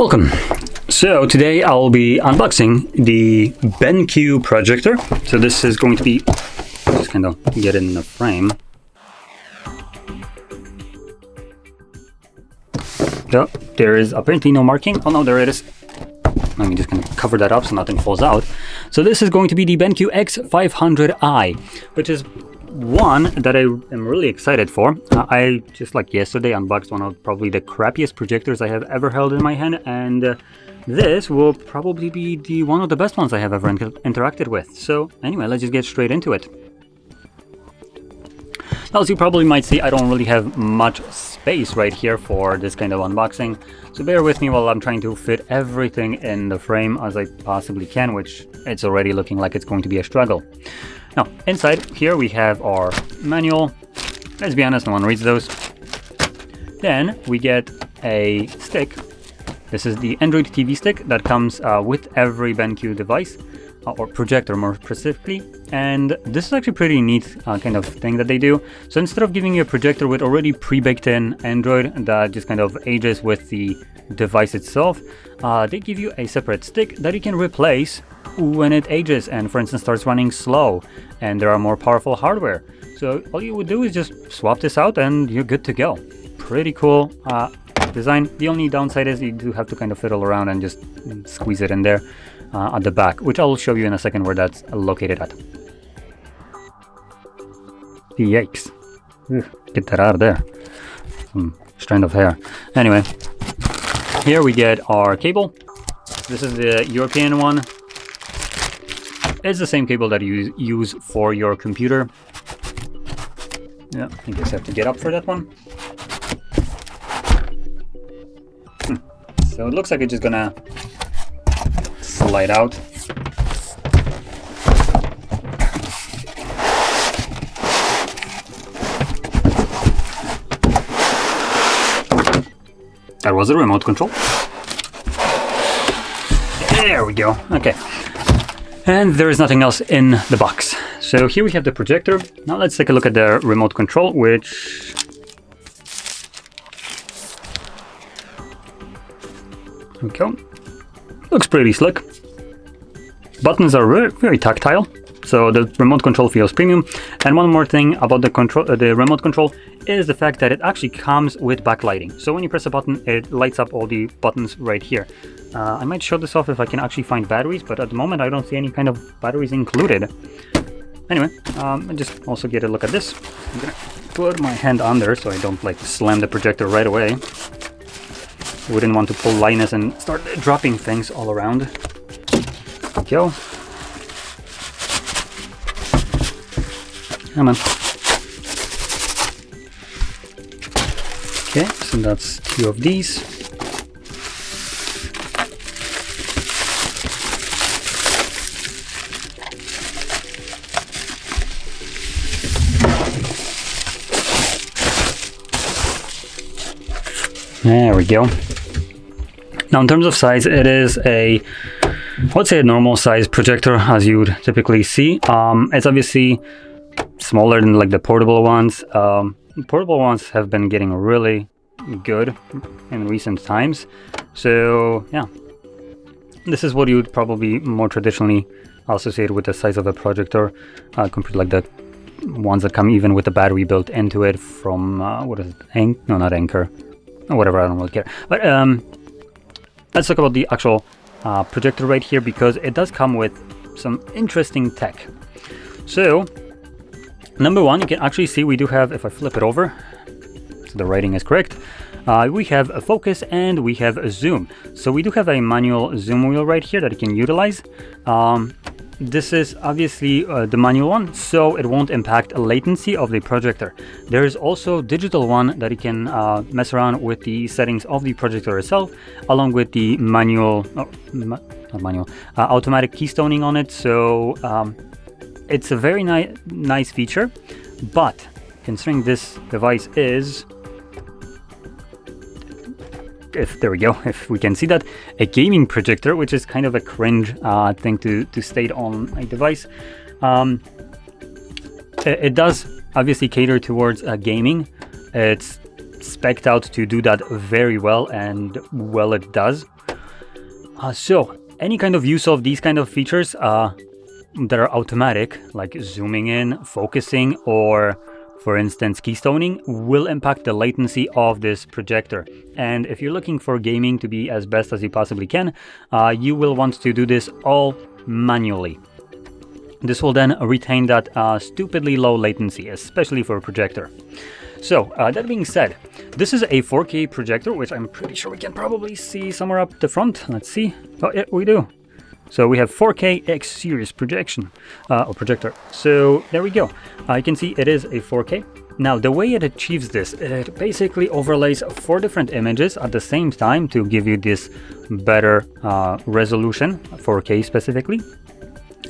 Welcome. So today I'll be unboxing the BENQ projector. So this is going to be, just kind of get it in the frame. So there is apparently no marking. Oh no, there it is. Let me just kind of cover that up so nothing falls out. So this is going to be the BENQ X500i, which is one that I am really excited for. I just like yesterday unboxed one of probably the crappiest projectors I have ever held in my hand, and this will probably be one of the best ones I have ever interacted with. So anyway, let's just get straight into it. Now, as you probably might see, I don't really have much space right here for this kind of unboxing, so bear with me while I'm trying to fit everything in the frame as I possibly can, which it's already looking like it's going to be a struggle. Now, inside here we have our manual. Let's be honest, no one reads those. Then we get a stick. This is the Android TV stick that comes with every BENQ device, or projector more specifically. And this is actually pretty neat kind of thing that they do. So instead of giving you a projector with already pre-baked in Android that just kind of ages with the device itself, they give you a separate stick that you can replace when it ages and, for instance, starts running slow and there are more powerful hardware. So all you would do is just swap this out and you're good to go. Pretty cool design. The only downside is you do have to kind of fiddle around and just squeeze it in there at the back, which I'll show you in a second where that's located at. Yikes. Get that out of there. Some strand of hair. Anyway, here we get our cable. This is the European one. It's the same cable that you use for your computer. Yeah, I guess I have to get up for that one. So it looks like it's just gonna slide out. That was a remote control. There we go. Okay. And there is nothing else in the box. So here we have the projector. Now let's take a look at the remote control, which... There we go. Looks pretty slick. Buttons are very, very tactile, so the remote control feels premium. And one more thing about the remote control is the fact that it actually comes with backlighting. So when you press a button, it lights up all the buttons right here. I might show this off if I can actually find batteries, but at the moment I don't see any kind of batteries included. Anyway, I just also get a look at this. I'm gonna put my hand under so I don't like slam the projector right away. Wouldn't want to pull Linus and start dropping things all around. There we go. Come on. Okay, so that's two of these. There we go. Now in terms of size, it is I would say a normal size projector as you would typically see. It's obviously smaller than like the portable ones. Portable ones have been getting really good in recent times. So yeah, this is what you would probably more traditionally associate with the size of a projector compared to like the ones that come even with the battery built into it from, what is it, no, not Anchor. Whatever, I don't really care. But let's talk about the actual projector right here, because it does come with some interesting tech. So number one, you can actually see we do have, if I flip it over so the writing is correct, we have a focus and we have a zoom. So we do have a manual zoom wheel right here that you can utilize. This is obviously the manual one, so it won't impact latency of the projector. There is also digital one that you can mess around with the settings of the projector itself, along with the manual, automatic keystoning on it. So it's a very nice feature, but considering this device is, there we go, if we can see that, a gaming projector, which is kind of a cringe thing to state on a device. It does obviously cater towards gaming. It's spec'd out to do that very well, and well it does. So any kind of use of these kind of features that are automatic, like zooming in, focusing, or for instance keystoning, will impact the latency of this projector. And if you're looking for gaming to be as best as you possibly can, you will want to do this all manually. This will then retain that stupidly low latency, especially for a projector. So that being said, this is a 4K projector, which I'm pretty sure we can probably see somewhere up the front. Let's see. Oh yeah, we do. So we have 4K X series projection or projector. So there we go. You can see it is a 4K. Now the way it achieves this, it basically overlays 4 different images at the same time to give you this better resolution, 4K specifically.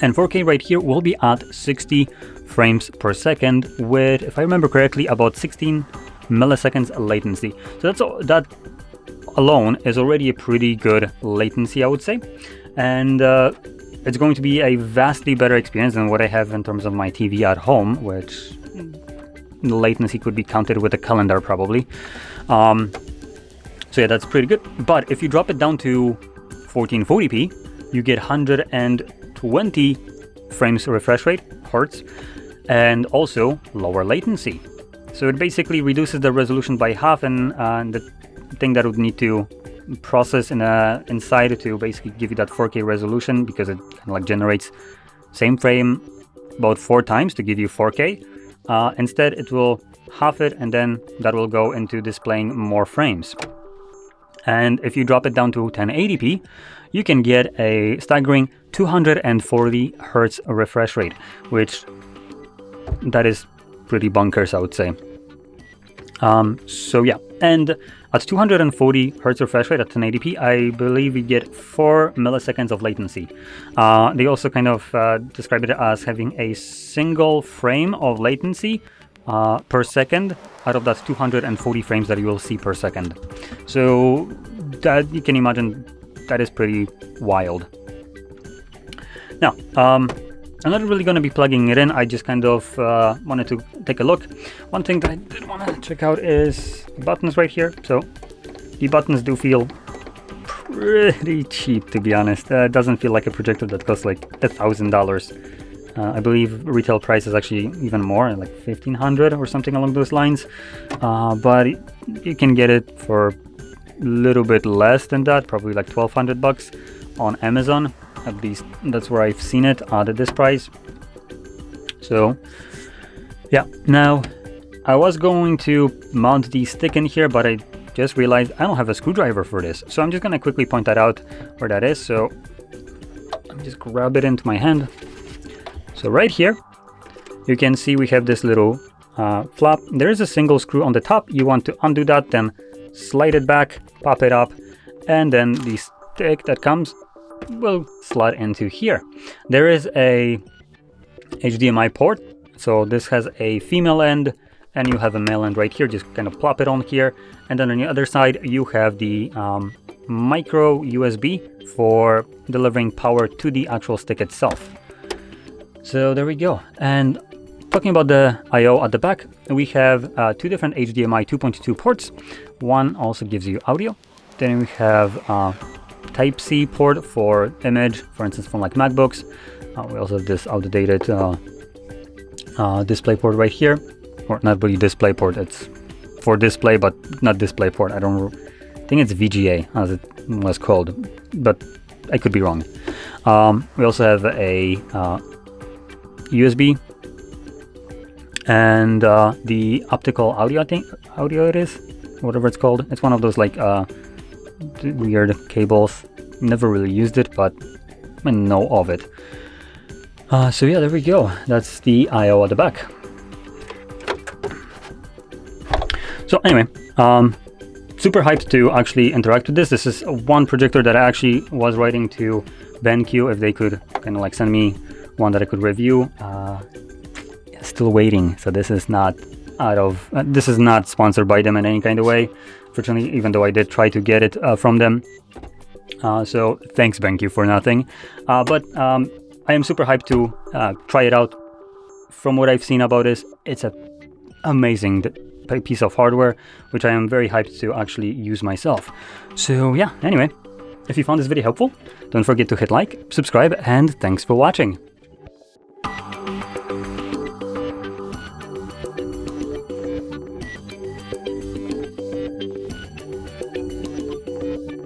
And 4K right here will be at 60 frames per second with, if I remember correctly, about 16 milliseconds latency. So that alone is already a pretty good latency, I would say. And it's going to be a vastly better experience than what I have in terms of my TV at home, which the latency could be counted with a calendar probably. So yeah, that's pretty good. But if you drop it down to 1440p, you get 120 frames refresh rate, hertz, and also lower latency. So it basically reduces the resolution by half, and the thing that would need to process inside to basically give you that 4K resolution, because it kind of like generates same frame about 4 times to give you 4K. Instead, it will half it, and then that will go into displaying more frames. And if you drop it down to 1080p, you can get a staggering 240 hertz refresh rate, which that is pretty bonkers, I would say. So yeah, and at 240 hertz refresh rate at 1080p, I believe we get 4 milliseconds of latency. They also kind of describe it as having a single frame of latency per second out of that 240 frames that you will see per second. So that you can imagine that is pretty wild. Now, I'm not really going to be plugging it in. I just kind of wanted to take a look. One thing that I did want to check out is the buttons right here. So the buttons do feel pretty cheap, to be honest. It doesn't feel like a projector that costs like $1,000. I believe retail price is actually even more, like $1,500 or something along those lines. But you can get it for a little bit less than that, probably like $1,200 on Amazon. At least that's where I've seen it at this price. So yeah, now I was going to mount the stick in here, but I just realized I don't have a screwdriver for this. So I'm just gonna quickly point that out where that is. So let me just grab it into my hand. So right here, you can see we have this little flap. There is a single screw on the top. You want to undo that, then slide it back, pop it up, and then the stick that comes will slide into here. There is a HDMI port. So this has a female end and you have a male end right here. Just kind of plop it on here. And then on the other side, you have the micro USB for delivering power to the actual stick itself. So there we go. And talking about the I/O at the back, we have 2 different HDMI 2.2 ports. One also gives you audio. Then we have Type-C port for image, for instance, from like MacBooks. We also have this outdated display port right here, or not really display port. It's for display, but not display port. I think it's VGA as it was called, but I could be wrong. We also have a USB and the optical audio it is, whatever it's called. It's one of those like weird cables. Never really used it, but I know of it. So yeah, there we go. That's the I/O at the back. So anyway, super hyped to actually interact with this. This is one projector that I actually was writing to BENQ if they could kind of like send me one that I could review. Still waiting. So this is not this is not sponsored by them in any kind of way. Fortunately, even though I did try to get it from them. So thanks BENQ for nothing. But I am super hyped to try it out. From what I've seen about this, it's an amazing piece of hardware, which I am very hyped to actually use myself. So yeah, anyway, If you found this video helpful, don't forget to hit like, subscribe, and thanks for watching.